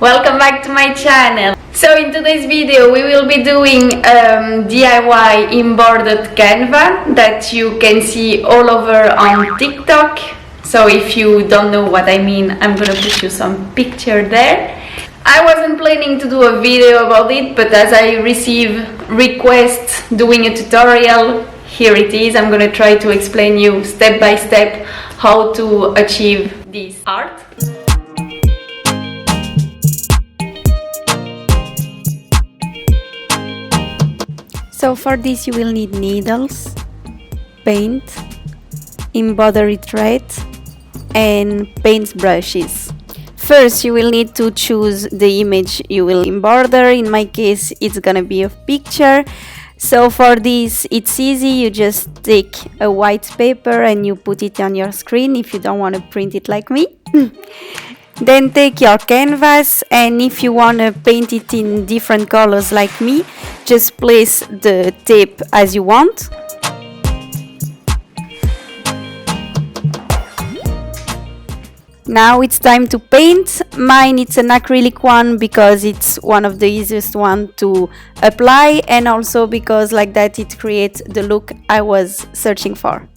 Welcome back to my channel. So in today's video we will be doing DIY embroidered canva that you can see all over on TikTok. So if you don't know what I mean, I'm gonna put you some picture there. I wasn't planning to do a video about it, but as I receive requests doing a tutorial, here it is. I'm gonna try to explain you step by step how to achieve this art. So for this you will need needles, paint, embroidery thread and paint brushes. First you will need to choose the image you will embroider. In my case it's gonna be a picture. So for this it's easy, you just take a white paper and you put it on your screen if you don't want to print it like me. Then take your canvas, and if you want to paint it in different colors like me, just place the tape as you want. Now it's time to paint. Mine it's an acrylic one because it's one of the easiest one to apply, and also because like that it creates the look I was searching for.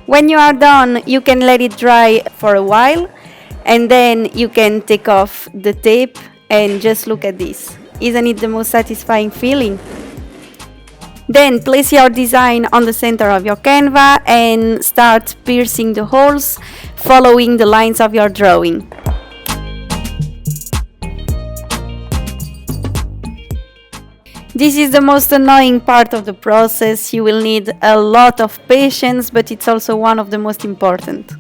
When you are done, you can let it dry for a while, and then you can take off the tape and just look at this. Isn't it the most satisfying feeling? Then place your design on the center of your canvas and start piercing the holes, following the lines of your drawing. This is the most annoying part of the process. You will need a lot of patience, but it's also one of the most important.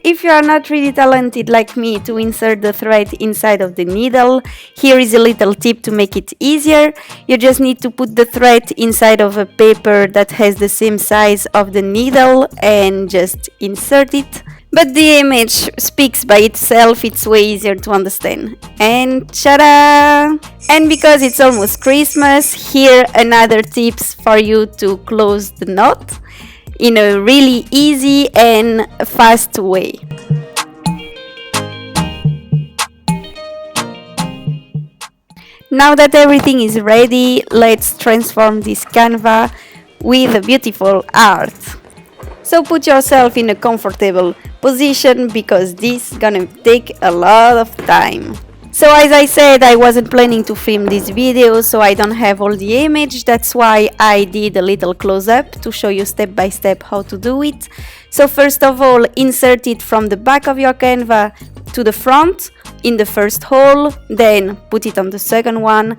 If you are not really talented like me to insert the thread inside of the needle, here is a little tip to make it easier. You just need to put the thread inside of a paper that has the same size of the needle and just insert it. But the image speaks by itself, it's way easier to understand. And ta-da! And because it's almost Christmas, here another tips for you to close the knot in a really easy and fast way. Now that everything is ready, let's transform this canvas with a beautiful art. So put yourself in a comfortable position because this is gonna take a lot of time. So as I said, I wasn't planning to film this video, so I don't have all the image. That's why I did a little close-up to show you step by step how to do it. So first of all, insert it from the back of your canvas to the front in the first hole, then put it on the second one,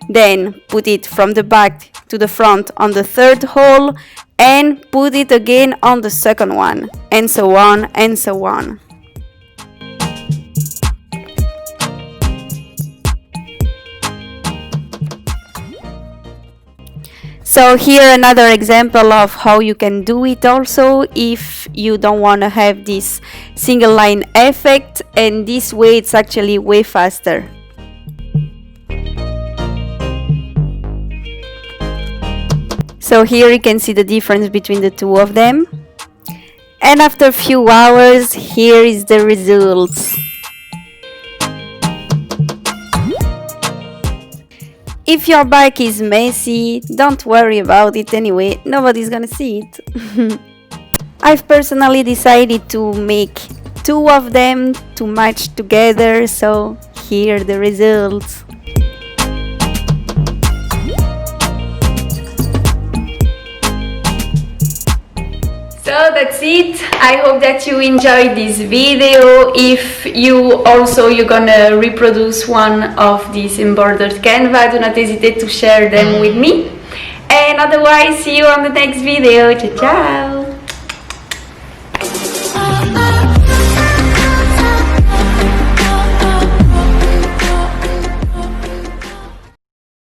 then put it from the back to the front on the third hole, and put it again on the second one, and so on and so on. So here another example of how you can do it also if you don't want to have this single line effect, and this way it's actually way faster. So here you can see the difference between the two of them. And after a few hours, here is the results. If your bike is messy, don't worry about it anyway, nobody's gonna see it. I've personally decided to make two of them to match together, so here are the results. So that's it. I hope that you enjoyed this video. If you're gonna reproduce one of these embroidered canvas, do not hesitate to share them with me. And otherwise, see you on the next video. Ciao, ciao!